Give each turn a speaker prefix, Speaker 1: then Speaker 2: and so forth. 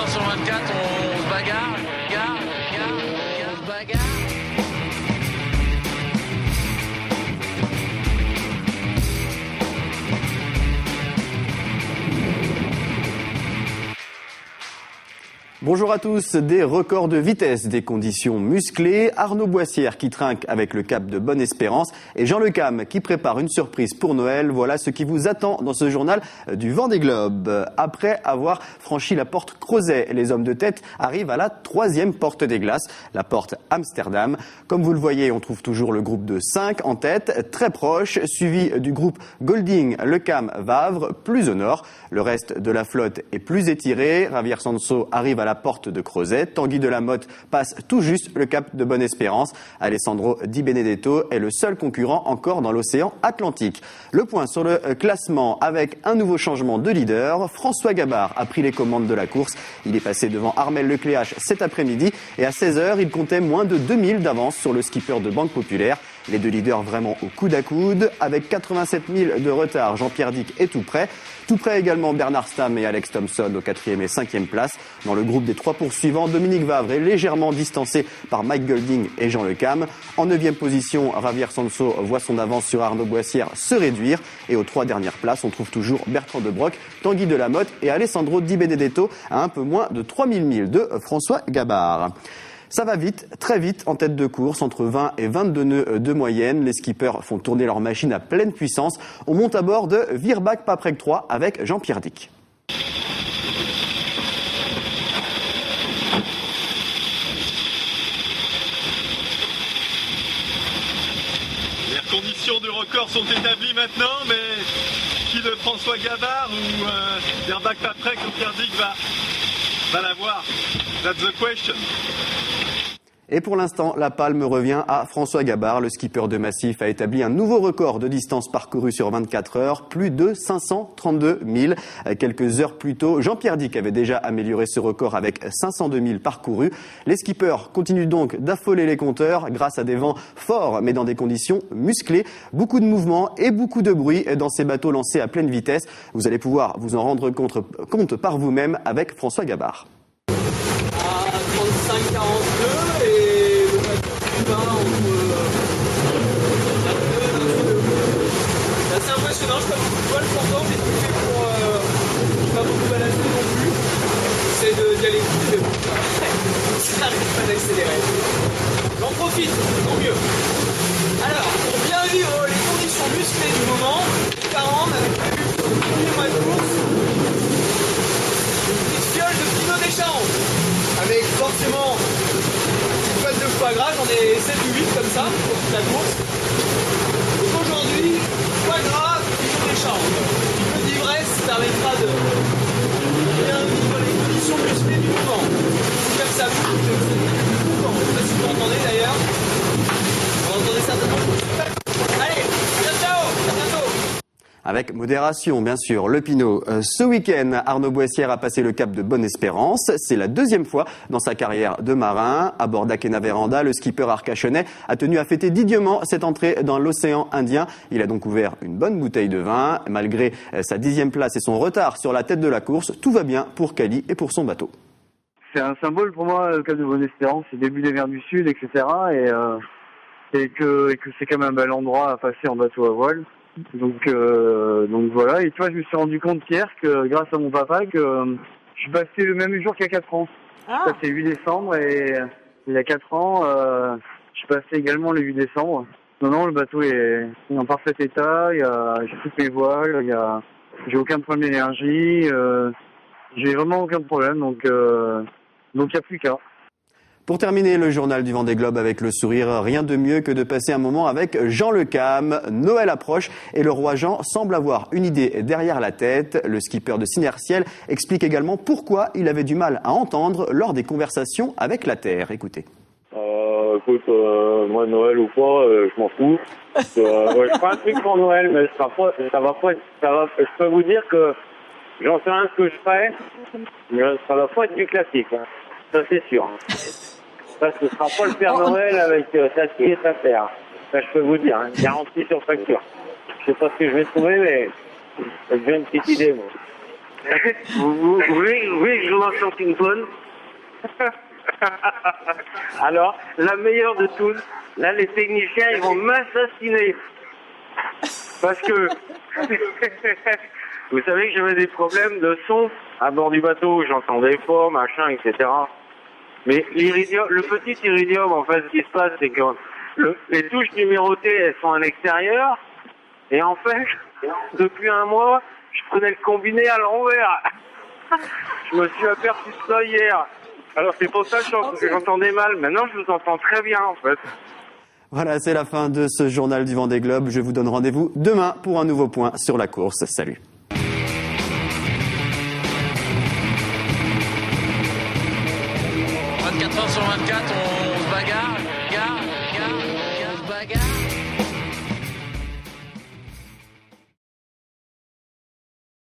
Speaker 1: 24h sur 24, on se bagarre, on se bagarre.
Speaker 2: Bonjour à tous, des records de vitesse, des conditions musclées, Arnaud Boissière qui trinque avec le cap de Bonne-Espérance et Jean Le Cam qui prépare une surprise pour Noël. Voilà ce qui vous attend dans ce journal du Vendée Globe. Après avoir franchi la porte Crozet, les hommes de tête arrivent à la 3e porte des glaces, la porte Amsterdam. Comme vous le voyez, on trouve toujours le groupe de 5 en tête, très proche, suivi du groupe Golding, Le Cam, Vavre, plus au nord. Le reste de la flotte est plus étiré. Javier Sanso arrive à la porte de Crozet. Tanguy Delamotte passe tout juste le cap de Bonne-Espérance. Alessandro Di Benedetto est le seul concurrent encore dans l'océan Atlantique. Le point sur le classement avec un nouveau changement de leader. François Gabard a pris les commandes de la course. Il est passé devant Armel Lecléache cet après-midi et à 16h, il comptait moins de 2000 d'avance sur le skipper de Banque Populaire. Les deux leaders vraiment au coude à coude. Avec 87 000 de retard, Jean-Pierre Dick est tout près. Tout près également Bernard Stamm et Alex Thompson aux 4e et 5e places. Dans le groupe des 3 poursuivants, Dominique Vavre est légèrement distancé par Mike Golding et Jean Le Cam. En 9e position, Javier Sanso voit son avance sur Arnaud Boissière se réduire. Et aux 3 dernières places, on trouve toujours Bertrand De Broc, Tanguy Delamotte et Alessandro Di Benedetto à un peu moins de 3000 milles de François Gabard. Ça va vite, très vite en tête de course, entre 20 et 22 nœuds de moyenne. Les skippers font tourner leur machine à pleine puissance. On monte à bord de Virbac Paprec 3 avec Jean-Pierre Dick.
Speaker 3: Les conditions de record sont établies maintenant, mais qui de François Gabard ou Virbac Paprec, Jean-Pierre Dick va l'avoir? That's the question.
Speaker 2: Et pour l'instant, la palme revient à François Gabard. Le skipper de Massif a établi un nouveau record de distance parcourue sur 24 heures, plus de 532 000. Quelques heures plus tôt, Jean-Pierre Dick avait déjà amélioré ce record avec 502 000 parcourus. Les skippers continuent donc d'affoler les compteurs grâce à des vents forts, mais dans des conditions musclées. Beaucoup de mouvements et beaucoup de bruit dans ces bateaux lancés à pleine vitesse. Vous allez pouvoir vous en rendre compte par vous-même avec François Gabard.
Speaker 4: 35-42 et le bateau plus bas entre 22. C'est assez impressionnant, je sais pas beaucoup de voile pourtant, mais tout fait pour pas beaucoup balancer non plus. J'essaie d'y aller vite, mais bon, ça n'arrive pas d'accélérer. J'en profite, tant mieux. Alors, pour bien vivre les conditions musclées du moment, les parents m'avaient prévu pour le premier mois de course une petite fiole de Pinot d'échange. Avec forcément une pâte de foie gras, j'en ai 7 ou 8 comme ça pour toute la course. Donc aujourd'hui, foie gras, Pinot d'échange. Un peu d'ivresse permettra de bien vivre les conditions musclées du moment. J'espère que ça bouge, je ne sais pas si vous l'entendez d'ailleurs. Vous l'entendez certainement. Allez, ciao, à bientôt.
Speaker 2: Avec modération, bien sûr, le Pinot. Ce week-end, Arnaud Boissière a passé le cap de Bonne-Espérance. C'est la 2e fois dans sa carrière de marin. À bord d'Akena Véranda, le skipper arcachonnais a tenu à fêter dignement cette entrée dans l'océan Indien. Il a donc ouvert une bonne bouteille de vin. Malgré sa 10e place et son retard sur la tête de la course, tout va bien pour Cali et pour son bateau.
Speaker 5: C'est un symbole pour moi, le cap de Bonne-Espérance. C'est le début des mers du Sud, etc. Et que c'est quand même un bel endroit à passer en bateau à voile. Donc voilà, et tu vois, je me suis rendu compte hier que grâce à mon papa que je suis passé le même jour qu'il y a 4 ans. Ça c'est 8 décembre et il y a 4 ans, je suis passé également le 8 décembre. Non, le bateau est en parfait état, j'ai toutes mes voiles, j'ai aucun problème d'énergie, j'ai vraiment aucun problème, donc il n'y a plus qu'à.
Speaker 2: Pour terminer le journal du Vendée Globe avec le sourire, rien de mieux que de passer un moment avec Jean Le Cam. Noël approche et le roi Jean semble avoir une idée derrière la tête. Le skipper de Sinertiel explique également pourquoi il avait du mal à entendre lors des conversations avec la Terre. Écoutez.
Speaker 6: Écoute, moi Noël ou pas, je m'en fous. Je ferai un truc pour Noël, mais ça va pas. Je peux vous dire que j'en sais rien ce que je ferai, mais ça va pas être du classique. Hein. Ça c'est sûr. Ça, ce sera pas le Père Noël avec sa fille et sa terre. Ça, je peux vous dire, hein, garantie sur facture. Je sais pas ce que je vais trouver, mais j'ai une petite idée, moi. Vous voulez que je vous en sorte une bonne? Alors, la meilleure de toutes, là, les techniciens, ils vont m'assassiner. Parce que, vous savez que j'avais des problèmes de son à bord du bateau, j'entendais fort, machin, etc. Mais l'iridium, le petit iridium, en fait, ce qui se passe, c'est que les touches numérotées, elles sont à l'extérieur. Et en fait, depuis un mois, je prenais le combiné à l'envers. Je me suis aperçu de ça hier. Alors c'est pour ça que j'entendais mal. Maintenant, je vous entends très bien, en fait.
Speaker 2: Voilà, c'est la fin de ce journal du Vendée Globe. Je vous donne rendez-vous demain pour un nouveau point sur la course. Salut.
Speaker 1: 24 heures sur 24, on se bagarre, on se bagarre.